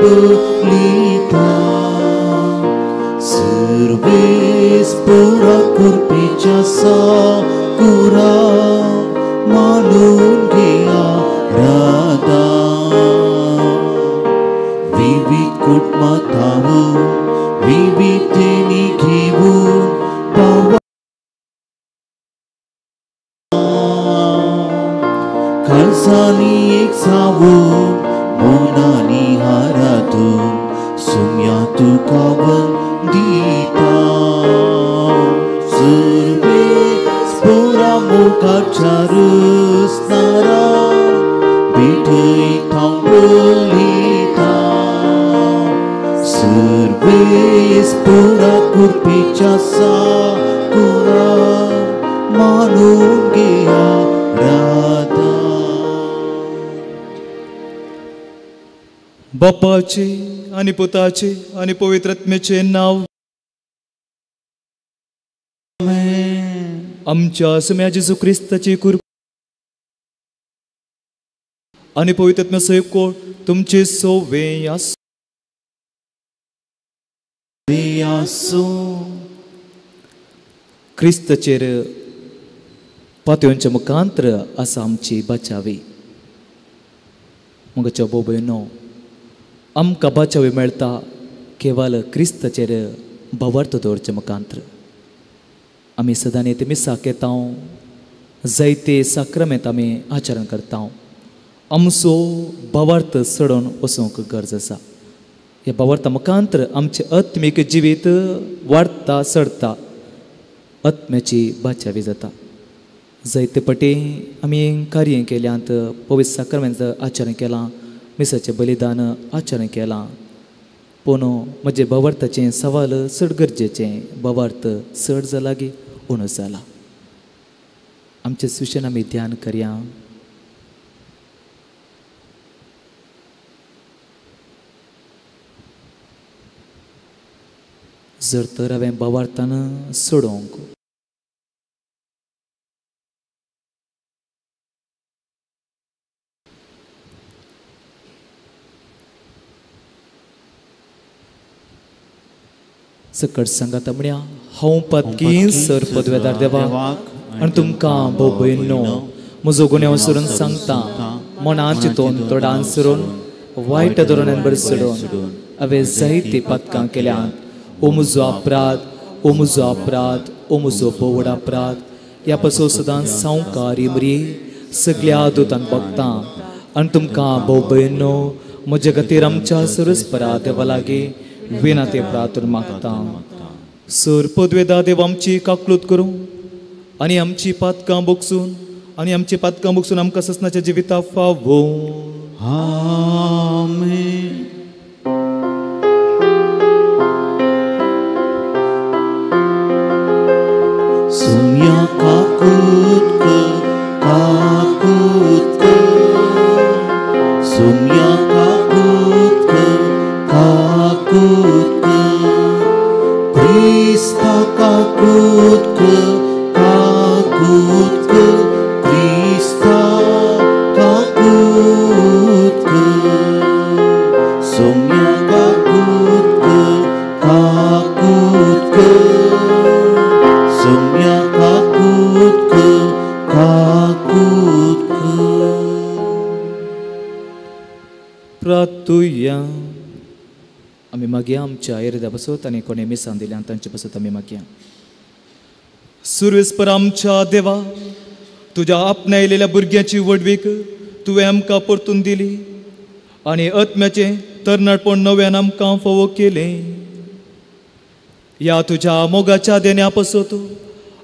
बलिता सर्वेस पुरा कृपेच्या साकुरा मानून घ्या राधा विविध कुटुंबातावून विविधतेने घेऊन पावा खालसानी एक सावून मोनानी हारातून सुम्या तुका वंदिता सर्वे स्पुरा मुखाच्या रस्तारा भेटई थांबलिता सर्वे स्पुरा कृपेच्या साकुरा मानून घ्या राधा बापाचे आणि पुताचे आणि पवित्र आत्म्याचे नाव आमच्या सम्या जेजू ख्रिस्ताची कृपा आणि पवित्र आत्म्या सैको तुमचे सोवे ख्रिस्ताचेर पातळींच्या मुखांतर आसा आमची बचावी मगच्या बोबयनो आमकां बचावी मेळटा केवळ क्रिस्ताचेर भवर्त दवरचे मुखांतर आमी सदां येते मिसाक येता जायते साक्रमेंत आमी आचरण करता आमचो भवार्थ सडोवन वचूंक गरज आसा हे भवार्था मुखांतर आमचे आत्मीक जिवीत वाडटा सडटा आत्म्याची बचावी जाता जायते पटी आमी कार्य केल्यांत पवित्र साक्रमेंत आचरण केलां मिसाचें बलिदान आचरण केलां पूण म्हजे भवार्थाचें सवाल चड गरजेचें भवार्थ चड जाला की उणो जाला आमचे विशयान आमी ध्यान करया जर तर हांवें भवार्थान सोडूंक सकट सांगात म्हळ्या हांव पदकीन सर पदवेदार देवाक आनी तुमकां भोव भयणो म्हजो गुन्यांव सरून सांगता मनांत चिंतून तोंडान सरून वायट धोरणान बरें सोडून हांवें जायती पदकां केल्यात ओ म्हजो अपराध ओ म्हजो अपराध ओ म्हजो बोवड अपराध ह्या पासून सदां सावकार इमरी सगळ्या दुतान बगता आनी तुमकां भोव भयणो म्हजे खातीर आमच्या सरस्परा देवा लागीं विनाते प्रार्थना मागता सर पदवेदार देव आमची काकलूत करूं आनी आमची पातकां बोगसून आमकां ससनाच्या जिविता फावो आमेन सुम्या काकूत सुम्या काकूत Krista kakutku Krista kakutku Somya kakutku Somya kakutku प्रार्थुया आमी मागया आमच्या एरद्या बसत आनी कोणे मिसां दिल्या तांचे बसत आमी मागया सुरेस्पर आमच्या देवा तुज्या आपणायलेल्या भुरग्याची वडवीक तुवें आमकां परतून दिली आनी आत्म्याचे तरणाटपण नव्यान आमकां फोव केलें या तुज्या मोगाच्या देण्या पासत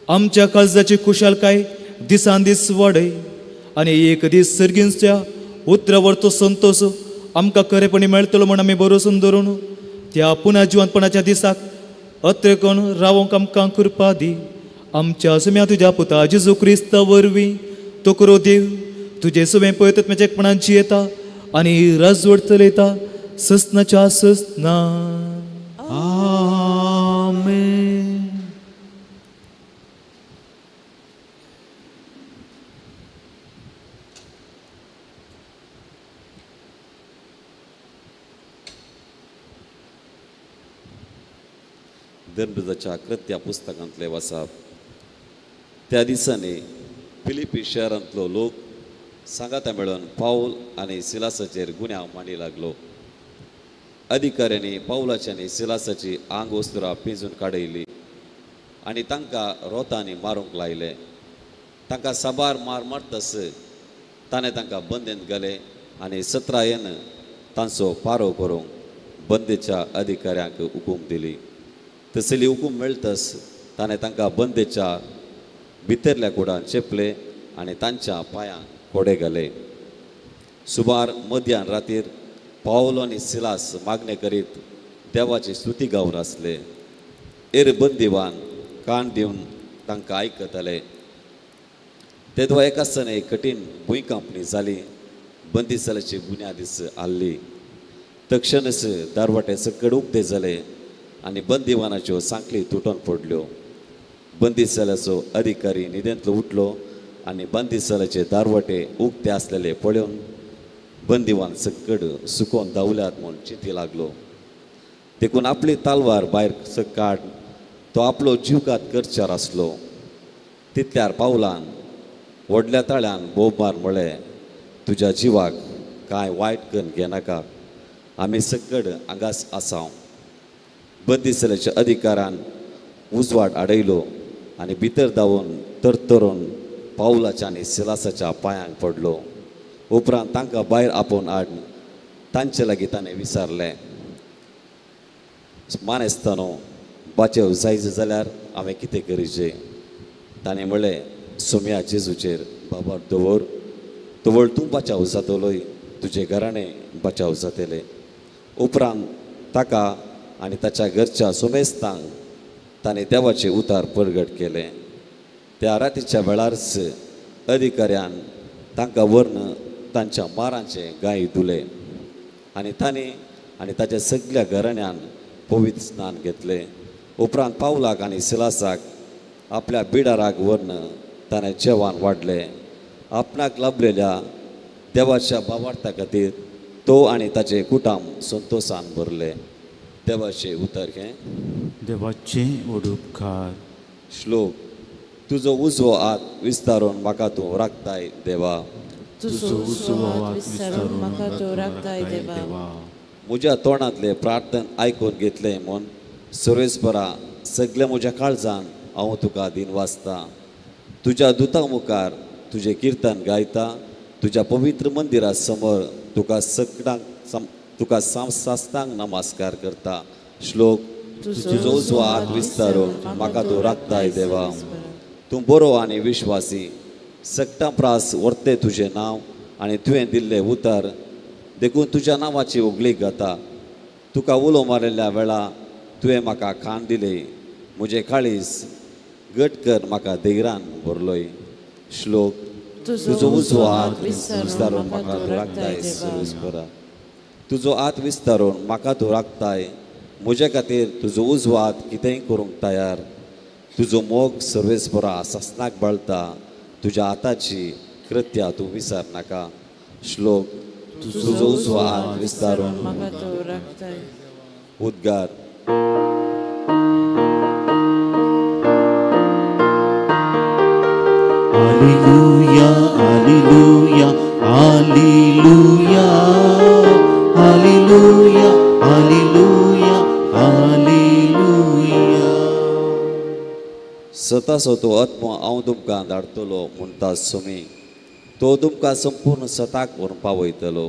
आमच्या काळजाची खुशालकाय दिसान दीस वाडय आनी एक दीस सर्गींच्या उतरावर तो संतोष आमकां खरेपणी मेळटलो म्हण आमी भरोसून धरून त्या पुन्हा जिवंतपणाच्या दिसाक अत्रेकोन रावंक आमकां कृपा दी आमच्या सुम्या तुज्या पुता जेजू क्रिस्ता वरवीं तो करो देव तुजे सुवें पवित्रत्म्याच्या एकपणान जियेता आनी राजवट चलयता ससनाच्या ससना आमेन धर्मजाच्या कृत्या पुस्तकांतले वाचप. त्या दिसांनी फिलिपी शहरांतलो लोक सांगाता मेळून पाऊल आनी सिलासाचेर गुन्यांव मांडी लागलो. अधिकाऱ्यांनी पावलाची आनी सिलासाची आंग वस्तुरां पिंजून काडयली आनी तांकां रोतांनी मारूंक लायले. तांकां साबार मार मारतस ताणें तांकां बंदेंत घाले आनी 17 तांचो पारो करूंक बंदेच्या अधिकाऱ्यांक हुकूम दिली. तसली हुकूम मेळटस ताणें तांकां बंदेच्या भितरल्या कुडान चेपले आनी तांच्या पांयांक कोडे घाले. सुमार मध्यान रातीर पावलो आनी सिलास मागणे करीत देवाची स्तुती गावन आसले. बंदिवान कान दिवन तांकां आयकताले. तेदवा एका सणे कठीण भुंयकांपणी जाली. बंदिसालाची बुन्यादीस आल्ली. तक्षणच दारवाटे सकड उक्ते जाले आनी बंदिवानाच्यो सांखली तुटून पडल्यो. बंदिसालाचो अधिकारी न्हिदेंतलो उठलो आनी बंदिसालाचे दारवाटे उक्ते आसलेले पळोवन बंदिवान सकड सुकोवन धांवल्यात म्हूण चिंती लागलो. देखून आपली तालवार भायर काड तो आपलो जीवघात करच्यार आसलो. तितल्यार पावलान व्हडल्या ताळ्यान बोबमार म्हळें, तुज्या जिवाक कांय वायट कन्न घेनाका, आमी सकड हांगाच आसांव. बंदिसालाच्या अधिकारान उजवाड आडयलो आनी भितर धांवून तरतरून पावलाच्या आनी सिलासाच्या पांयांक पडलो. उपरांत तांकां भायर आपोवन हाडून तांचे लागीं ताणें विचारलें, मानेस्तानो, बाचेव जायज जाल्यार हांवें कितें करीचें? ताणें म्हळें, सोम्या जेजूचेर बाबार दवर, तवळ तूं बचाव जातलोय, तुजें घराणें बचाव जातलें. उपरांत ताका आनी ताच्या घरच्या सोमेस्तांक ताणें देवाचें उतार परगट केलें. त्या रातीच्या वेळारच अधिकाऱ्यान तांकां व्हरून तांच्या मारांचे गाय धुले आनी तांणी आनी ताच्या सगळ्या घराण्यान पवित्र स्नान घेतलें. उपरांत पावलाक आनी सिलासाक आपल्या बिडाराक व्हरून ताणें जेवण वाडलें. आपणाक लाभलेल्या देवाच्या भावार्था खातीर तो आनी ताचे कुटुंब संतोशान भरले. देवाचे उतर हे देवाचे उपकार. श्लोक. तुजो उजवो हात विस्तारून म्हाका तूं राखताय देवा. तुजो उजवो हात विस्तारून म्हाका तूं राखताय देवा. म्हज्या तोंडांतले प्रार्थन आयकून घेतले म्हूण सर्वेस्परा सगळ्या म्हज्या काळजान हांव तुका दिनवासता. तुज्या दुता मुखार तुजें किर्तन गायता. तुज्या पवित्र मंदिरा समोर तुका सास्तांक नमस्कार करता. श्लोक. तुजो उजवो हात विस्तारून म्हाका तूं राखताय देवा. तूं बरो आनी विश्वासी. सक्ता प्रास व्हरते तुजें नांव आनी तुवें दिल्लें उतर देखून तुज्या नांवाची उगलीक जाता. तुका उलो मारिल्ल्या वेळा तुवें म्हाका खाण दिली. म्हजें काळीज घट कर म्हाका देगरान भरलोय. श्लोक. तुजो उजवो हात विस्तारून म्हाका तूं राखताय सर्वेस्परा. तुजो हात विस्तारून म्हाका तूं राखताय. म्हजे खातीर तुजो उजवो हात कितेंय करूंक तयार. तुजो मोग सर्वेस्परा सासनाक बाळता. तुज्या हाताची कृत्या तूं विसर नाका. श्लोक. तुजो उजवो हात विस्तारून म्हाका तूं राखताय. उद्गार. Hallelujah hallelujah hallelujah hallelujah hallelujah hallelujah. स्वताचो तो आत्मा हांव तुमकां धाडटलो म्हणटा सोमी. तो तुमकां संपूर्ण सताक व्हरून पावयतलो.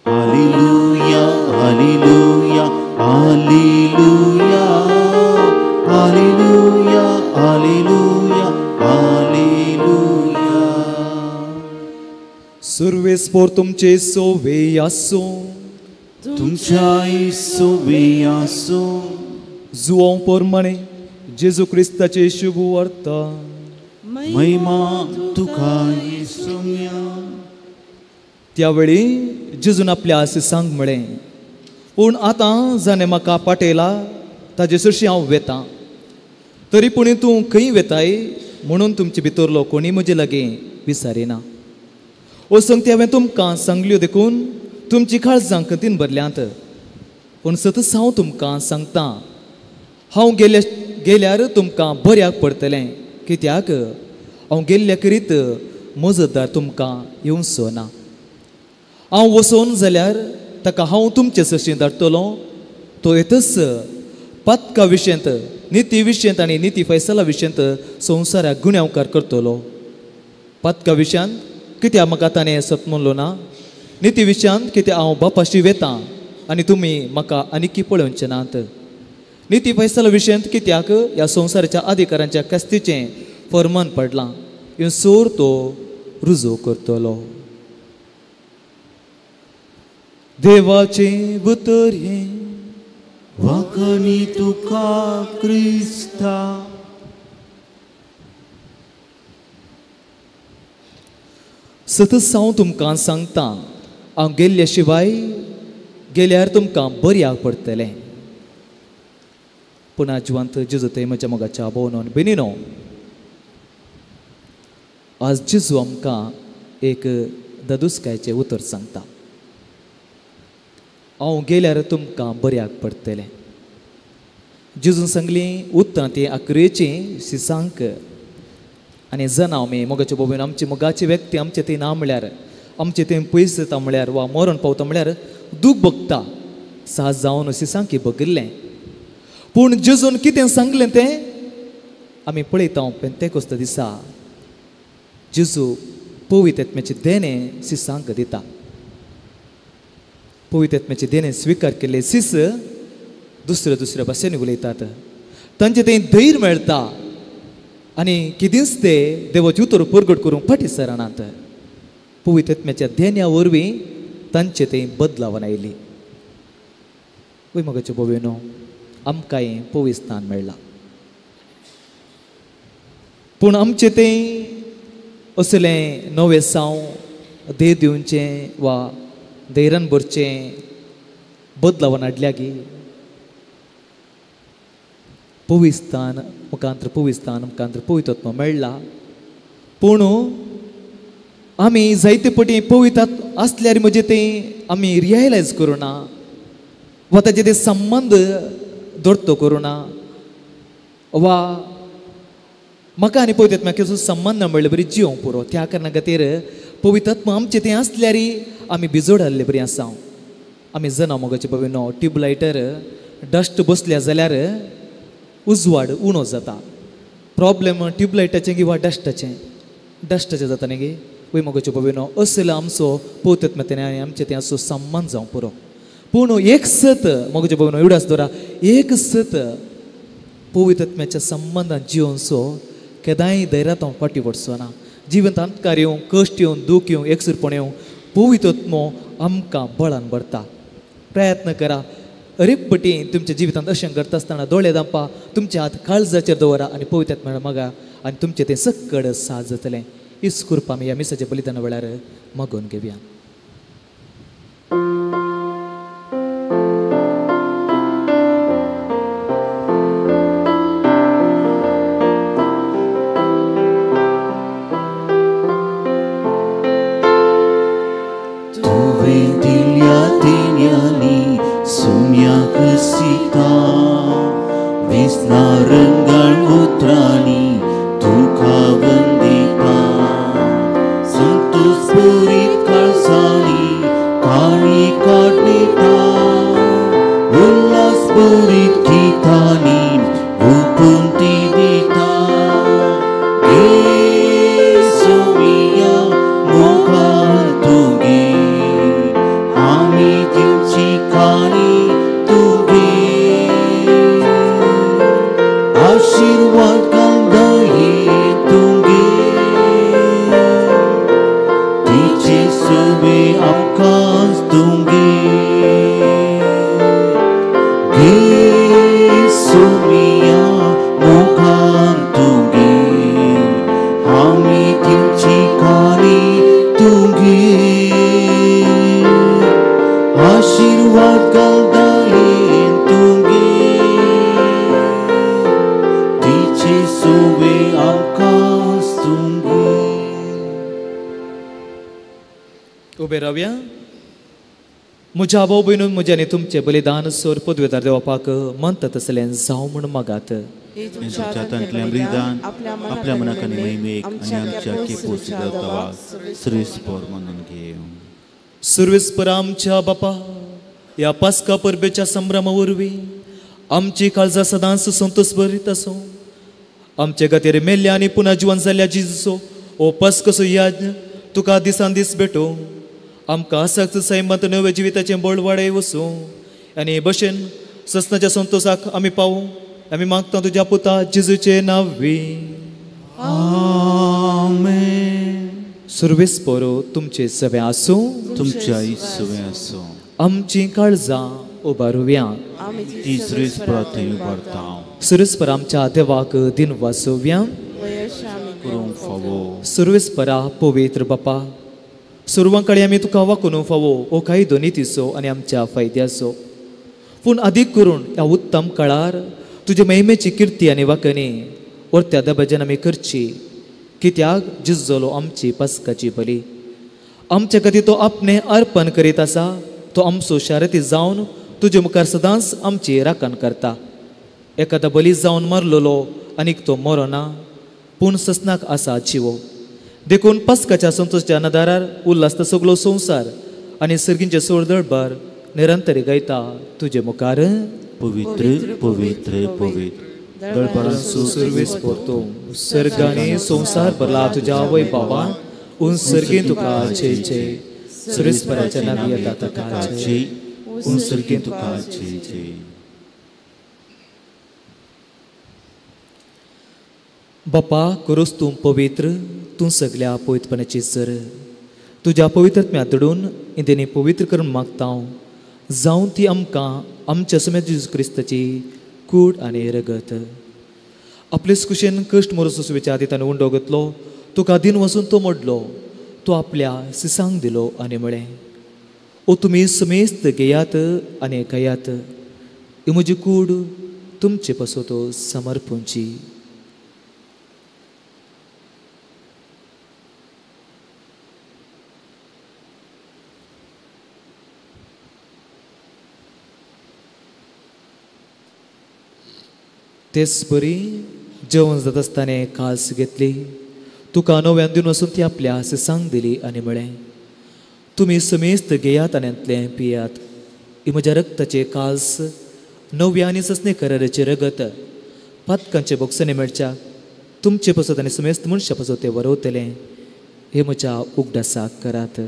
Hallelujah hallelujah hallelujah hallelujah hallelujah hallelujah. सर्वेस्पोर तुमचे सोवे आसो. तुमच्या सोवे आसो. जुओं पोरमणे जेजू क्रिस्ताचे शुभ अर्थ. महिमा तुका येसुया. त्यावेळी जेजून आपल्या आशिसांक म्हळें, पूण आतां जाणें म्हाका पाटयला ताजे सरशी हांव वेतां. तरी पूण तूं खंय वेताय म्हणून तुमचे भितरलो कोणी म्हजे लागीं विचारिना. ओ संगती हांवें तुमकां सांगल्यो देखून तुमची काळजां कतीन भरल्यांत. पूण सतत हांव तुमकां सांगतां, हांव गेल्यार तुमकां बऱ्याक पडटलें, कित्याक हांव गेल्ल्या करीत मजतदार तुमकां येवचो ना. हांव वचोन जाल्यार ताका हांव तुमचे सशीं धाडटलों. तो येतच पथका विशयंत, निती विशयंत आनी निती फैसला विशयंत संवसाराक गुन्यांवकार करतलो. पथका विशयांत कित्याक म्हाका ताणें सत म्हणलो ना. निती विशयांत कित्याक हांव बापाशी वेतां आनी तुमी म्हाका आनीक पळोवचे नात. निती फैसला विशयंत कित्याक ह्या संवसाराच्या अधिकारांच्या कस्तीचें फर्मान पडलां. ह्यो सोर तो रुजू करतलो. देवाचें उतर हें वाकणी तुका क्रिस्ता. सतत हांव तुमकां सांगता, हांव गेल्ल्या शिवाय गेल्यार तुमकां बऱ्याक पडटलें. पूण जिवंत जेजू ते म्हज्या मोगाच्या भोवनो बेनिनो, आज जेजू आमकां एक ददुसकायचें उतर सांगता. हांव गेल्यार तुमकां बऱ्याक पडटलें. जेजून सांगलीं उतरां ती आखरेचीं सिसांक. आनी जन हांव मोगाच्या भोवनो आमची मोगाची व्यक्ती आमचे थंय ना म्हळ्यार, आमचे थंय पयस जाता म्हळ्यार वा मरण पावता म्हळ्यार दूख भोगता. साज जावन सिसांकी बगिल्लें. पूण जेजून कितें सांगलें तें आमी पळयता. पेंतेकोस्त दिसा जेजू पवित्र आत्म्याचें देणें सिसांक दिता. पवित्र आत्म्याचें देणें स्विकार केल्ले सीस दुसऱ्या दुसऱ्या भाशेनी उलयतात. तांचे थंय धैर्य मेळटा आनी कितेंच ते देवाची उतर परगट करूंक फाटीं सरनात. पवित्र आत्म्याच्या देण्या वरवीं तांचे थंय बदलावन आयली. वय मोगाच्या भोवनो, आमकांय पवित्र स्थान मेळ्ळां. पूण आमचे थंय असलें नवें साव देह दिवचें वा धैर्यान भरचें बदलावन हाडल्या गी. पवित्र स्थान मुखांतर पवित्र स्थान मुखांतर पवित्र आत्मा मेळ्ळा. पूण आमी जायते पटी पवित्र आसल्यार म्हणजे तें आमी रियलायज करूना वा ताचे ते संबंध दडतो करूना वा म्हाका आनी पवित्र आत्म्याचो संबंध मेळ्ळे बरी जिवंक पुरो. त्या कारणा खातीर पवित्र आत्मा आमचे थंय आसल्यार आमी बिजोड हाडले बरी आसा. आमी जना मोगाचे भोवनो ट्यूबलायटर डस्ट बसल्या जाल्यार उजवाड उणो जाता. प्रॉब्लेम ट्यूबलायटाचें किंवा डस्टाचें जाता न्ही गे. वय मोगाचे भोवनो असलो आमचो पवित्र आत्म्यान आनी आमचे थंय असो संबंध जावंक पुरो. पूण एक सत मोगाचे भोवनो एवढाच दवरा, एक सत पवित्र आत्म्याच्या संबंधान जिवनचो केदांय धैर्यात हांव फाटीं वचचो ना. जिवंत अंतकार येवं, कश्ट येवं, दूख येवं, एकसुरपण येवं, पवित्र आत्मो आमकां बळान भरता. प्रयत्न करा. अरेक पटी तुमच्या जिवितांत अशें करता आसतना दोळे धांपा, तुमचे हात काळजाचेर दवरा आनी पवित्र आत्म्यान मागा आनी तुमचें तें सक्कड साज जातलें. हीच कृपा आमी ह्या मिसाच्या बलिदाना वेळार मागून घेवया. म्हज्या भाऊ भयणून म्हजे आनी तुमचे बलिदान सोर पदवेदार देवपाक म्हणटा तसलें जावं म्हण मागात. तुमच्या बलिदान आपल्या मनाक आनी महिमेक आनी आमच्या केपोसी देवतावाक श्रेयस्पर म्हणून घेव. सर्वेस्पर आमच्या बापा, ह्या पास्का परबेच्या संभ्रमा वरवीं आमची काळजां सदांच संतोष भरीत आसूं. आमचे खातीर मेल्ल्या आनी पुन्हा जिवन जाल्ल्या जिजूचो ओ पास्कसो याद तुका दिसान दीस भेटो. आमकां सक्त सैमत नव्या जिविताचें बळ वाडय वसूं आनी हे भशेन सस्नाच्या संतोषाक आमी पावूं. आमी मागता तुज्या पुता जिजूचे नांवी. आमेन. सर्वेस्परो तुमचे सवे आसूं. तुमच्या इसवे आसूं. आमची काळजां उबारुया. ती श्रेयस्परात उबारता. सर्वेस्पर आमच्या देवाक दिन वासोव्या. करूंक फावो. सर्वेस्परा पवित्र बापा, सर्वां कडेन आमी तुका वाकून फावो ओ काही दोनीतीचो आनी आमच्या फायद्याचो. पूण अदीक करून ह्या उत्तम काळार तुजे महिमेची किर्ती आनी वाकणी वर्त्या दबाज्यान आमी करची. कित्याक जिजलो आमची पास्काची बली. आमच्या खातीर तो आपणे अर्पण करीत आसा. तो आमचो शारती जावन तुजे मुखार सदांच आमची राखण करता. एखादा बली जावन मरलेलो आनीक तो मरो ना, पूण ससनाक आसा जिवो. देखून पास्काच्या संतोषच्या नदारार उल्हास सगळो संवसार आनी सर्गींचे सोड दळबार निरंतरी गायता तुजे मुखार. पवित्र पवित्र पवित्र दळपरांचो सर्वेस्पर तूं सर्गांनी संवसार भरला तुज्या वैभवान. उन सर्गीन तुका जय जय. सर्वेस्पराच्या नांवी येता ताका जय. उन सर्गीन तुका जय जय. बापा, करोस तूं पवित्र, तूं सगळ्या पवित्रपणाची सर. तुज्या पवित्रत्म्या दडून इंदेनी पवित्र करून मागता हांव. जावं ती आमकां आमच्या समेत जेजू क्रिस्ताची कूड आनी रगत. आपलेच कुशेन कश्ट मोरसो सुवेच्या आदितान उंडो घेतलो. तुका दिन वचून तो मोडलो. तो आपल्या सिसांक दिलो आनी म्हळें, ओ तुमी समेस्त घेयात आनी खायात. ही म्हजी कूड तुमचे पासो समर्पूंची. तेच बरी जेवण जात आसतना कास घेतली. तुका नव्यान दिवन वचून ती आपल्या सिसांक दिली आनी म्हळें, तुमी समेस्त घेयात आनी यांतलें पियात. ही म्हज्या रक्ताचे कास नव्या आनी ससणे कराराचे रगत पातकांचे बोगसांनी मेळच्या तुमचे पासत आनी समेस्त मनशा पासत ते वरवतलें. हे म्हज्या उगडासाक करात.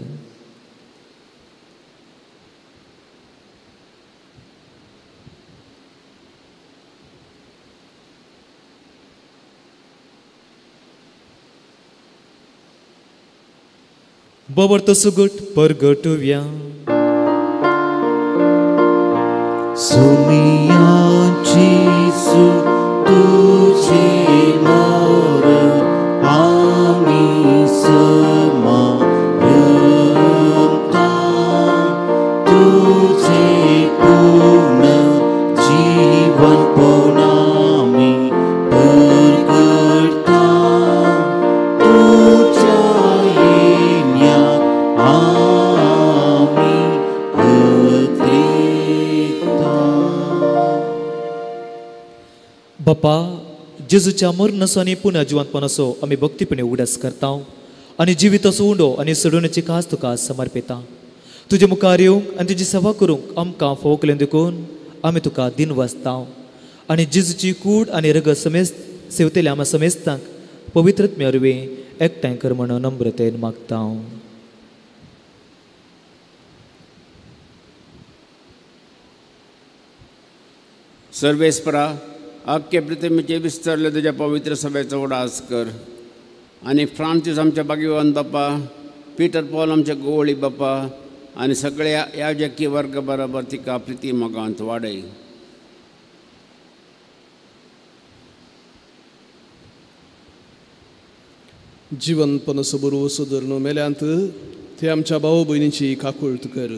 बवर्त सुगट परगटुव्या. सुमियाची सु तुझे मोर आम्ही समारंता. तुझे पूर्ण जीवन पुनामी परगटता. तुझ्या बापा, जेजूच्या मरणसो आनी पुन्हा जिवंतपणाचो आमी भक्तीपणे उगडास करता आनी जिविताचो उंडो आनी सडोवण्याची कास तुका समर्पिता. तुजे मुखार येवंक आनी तुजी सेवा करूंक आमकां फोवकलें देखून आमी तुका दिन वाचता आनी जेजूची कूड आनी रगत समेस्त सेवतेल्या आम्हा समेस्तांक पवित्रत्म्या वरवीं एकठांय कर म्हणून नम्रतेन मागता. सर्वेस्परा, अख्खे पृथ्वीचे विस्तारले तुझ्या पवित्र सभेचो उडास कर. आनी फ्रांसीस आमच्या भाग्यवान बापा, पीटर पॉल आमच्या गोवळी बापा आनी सगळ्या याजकी वर्ग बरोबर तिका प्रिती मोगांत वाडय. जिवंतपण सबरू सुदर्ण मेल्यांत ते आमच्या भाऊ भयणीची काकुळट कर.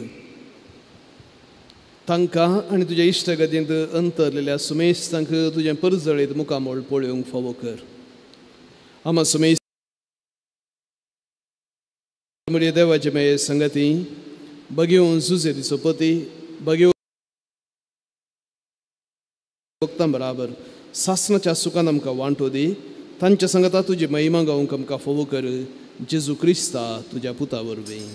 तांकां आनी तुज्या इश्टगतींत अंतरलेल्या सुमेस्तांक तुजें परजळीत मुखामोळ पळोवंक फावो कर. आम्हा सुमेस्त देवाचे मेळे संगती बघेवन सुसेरीचो पती बघेवन भक्तां बराबर सासणाच्या सुखान आमकां वांटो दी. तांच्या संगता तुजी महिमा गावूंक आमकां फोव कर. जेजू क्रिस्ता तुज्या पुता वरवीं.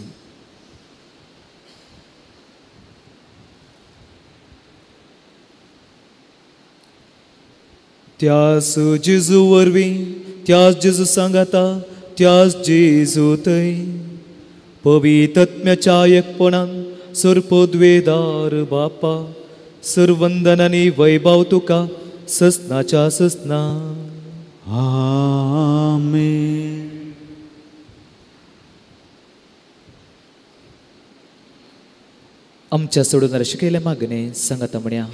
त्याच जेजू वरवीं त्याच जेजू सांगाता त्याच जेजू थंय पवित्र आत्म्याच्या एकपणान सर्पद्वेदार बापा सर्वंदन आनी वैभव तुका ससनाच्या ससना. आमेन. आमच्या सोडून रशिकेले मागणे सांगाता म्हण्या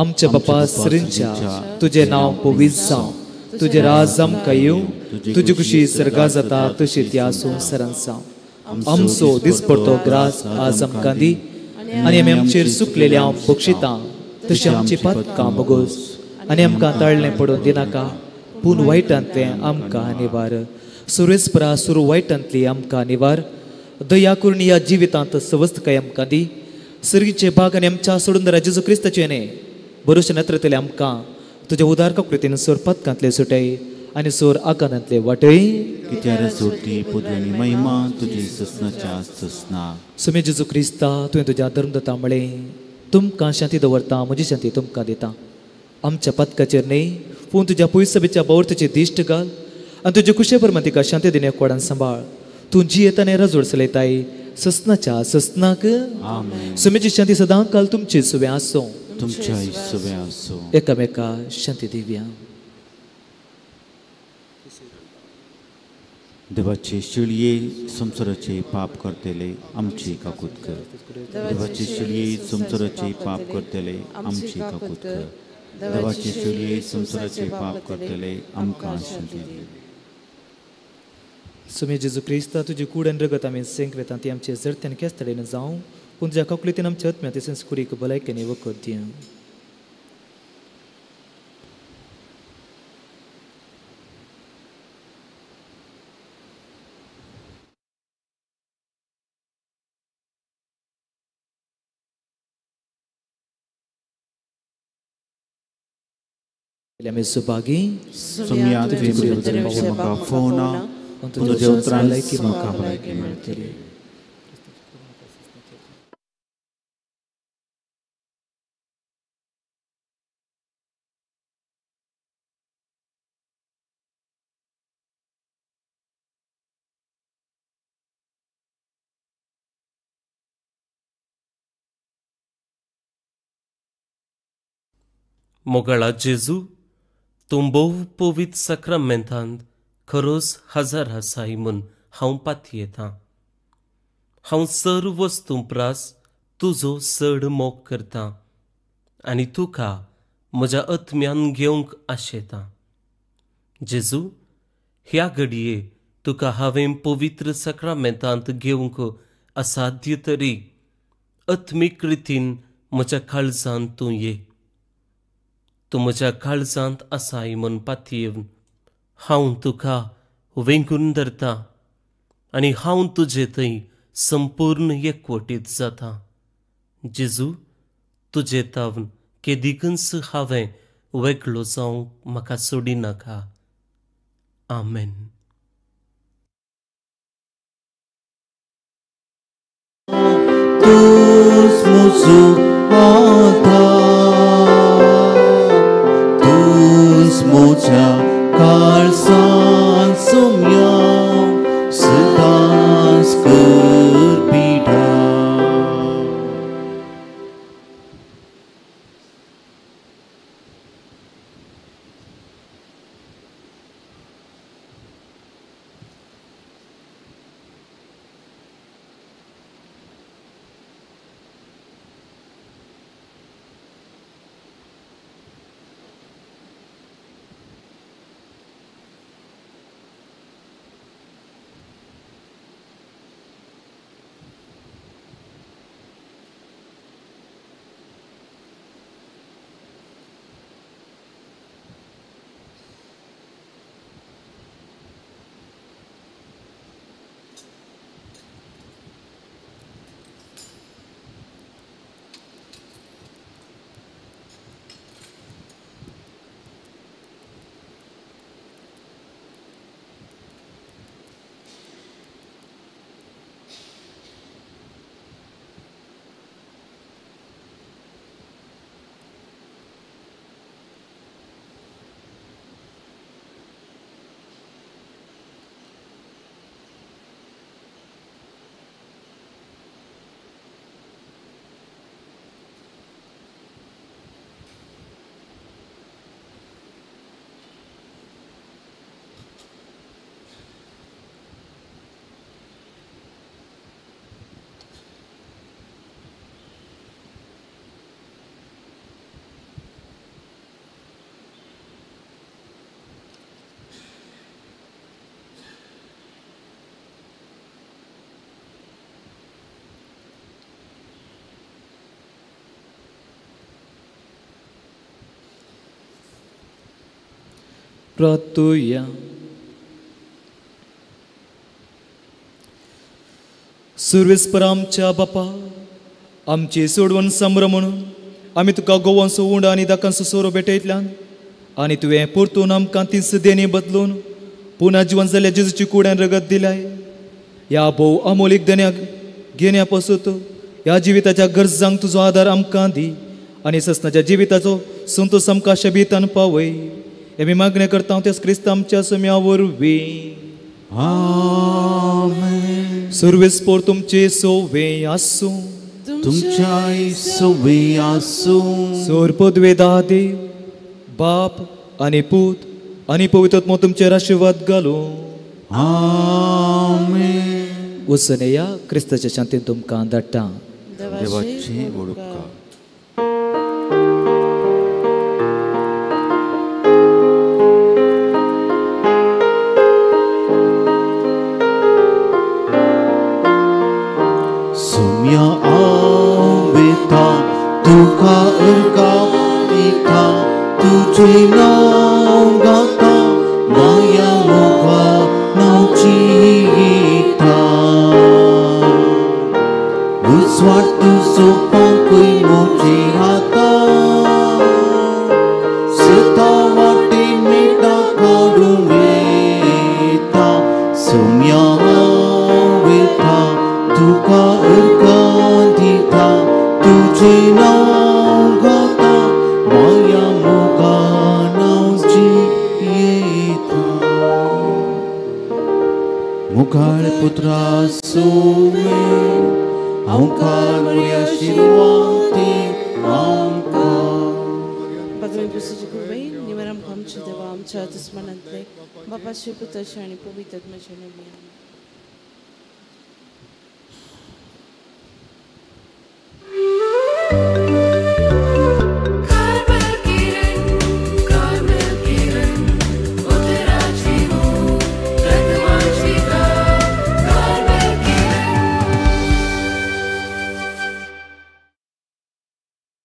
आमच्या बापा सरींच्या तुझे नाव पवित्र जावं. तुझे राज आमकां येवं. तुजी खुशी सर्गा जाता तशी त्या संवसारांत जावं. आमचो दिसपडतो ग्रास आज आमकां दी आनी आमी आमचेर सुकलेल्या बक्षितां तशी आमची पातकां बोगोस आनी आमकां ताळलें पडून दिनाका पूण वायटांतले आमकां निवार. सुरेस्परा सुरू वायटांतली आमकां निवार. दया करून ह्या जिवितांत सवस्तकाय आमकां दी. सर्गीचे भाग आनी आमच्या सोडून जेजू क्रिस्ताचे न्ही भरोशा नत्रतले आमकां तुज्या उदार कपडतीन सोर पथकांतले सुटय आनी सोर आकांतांतले वाटय. कित्यार सोडटी पुद्रनी महिमा तुजी ससनाच्या ससना. सुमे जेजू क्रिस्ता तुवें तुज्या धर्मदता म्हळें तुमकां शांती दवरता म्हजी शांती तुमकां दिता. आमच्या पथकाचेर न्ही पूण तुज्या पयस सभेच्या बवर्थाची दिश्ट घाल आनी तुजे कुशे परमां तिका शांती दिने कोडान सांबाळ. तूं जी येता नेरा जोड चलयताय ससनाच्या ससनाक. सुमेची शांती सदां काल तुमची सुवे आसूं. तुमच्या हिशोबे आसूं. एकामेका शांती दिव्या. देवाचे शिळये संसाराचे पाप करतेले आमची काकूत कर. देवाचे शिळये संसाराचे पाप करतेले आमची काकूत कर. देवाचे शिळये संसाराचे पाप करतेले आमकां शांती दी. सुमे जेजू क्रिस्ता तुजी कूड आनी रगत आमी सेंक वेता ती आमचे जरत्यान केस तडेन जावं पूण तुज्या कपलेतीन आमच्या आत्म्या ती संस्कुरीक भलायकेनी वखद दिया. आमी सुभागी सुम्या तुवें म्हाका फोवना तुज्या उतरां म्हाका भलायकी मेळटली. मोगळा जेजू तूं भोव पवित्र सक्रामेंतांत खरोच हजार आसाय म्हूण हांव पाती येतां. हांव सर्व वस्तू प्रास तुजो चड मोग करतां आनी तुका म्हज्या आत्म्यान घेवंक आशेतां. जेजू ह्या घडये तुका हांवें पवित्र सक्रामेंतांत घेवंक असाध्य तरी आत्मीक रितीन म्हज्या काळजांत तूं ये. तूं म्हज्या काळजांत आसाय म्हूण पातयेवन हांव तुका वेंगून धरतां आनी हांव तुजे थंय संपूर्ण एकवटीत जातां. जेजू तुजे तावन केदिकच हांवें वेगळो जावंक म्हाका सोडिनाका. आमेन. तूच म्हजो तूच म्हज्या काळजांत सुम्या सदांच कर पिडा. प्रार्थुया. सर्वेस्पर आमच्या बापा, आमची सोडवण समर म्हणून आमी तुका गोवांचो उंड आनी दाकांचो सोरो भेटयतल्यान आनी तुवें परतून आमकां तीच देणी बदलून पुन्हा जिवन जाल्ल्या जेजूची कुड्यान रगत दिलाय. ह्या भोव अमोलीक देण्याक घेण्या पासून ह्या जिविताच्या गरजांक तुजो आदार आमकां दी आनी ससनाच्या जिविताचो संतोष आमकां शबितान पावय. हे मी मागणें करता तेच क्रिस्त आमच्या सम्या वरवीं. आमेन. सर्वेस्पोर तुमचे सोवे आसूं. तुमच्या सोवे आसूं. सोरपदवे देव बाप आनी पूत आनी पवित्र आत्मो तुमचेर आशिर्वाद घालूं. आमेन. वचून या क्रिस्ताच्या शांतीन तुमकां धाडटा. देवाचे उपकार. Sumya aveta tuka urgavita tuji naugata maya muga naucita uswatu sopa kui mochi hata setawati meta kadumeta sumya aveta tuka urgavita tuji naugata maya muga naucita मुखार पुत्रा सोमे आमकां बरी आशिर्वादी आमकां. भगवान प्रभूची कृपा निवार आमच्या देवा आमच्या आत्मस्मरणांतले बापाचे पुत्राचे आणि पवित्र आत्म्याचे नावाने.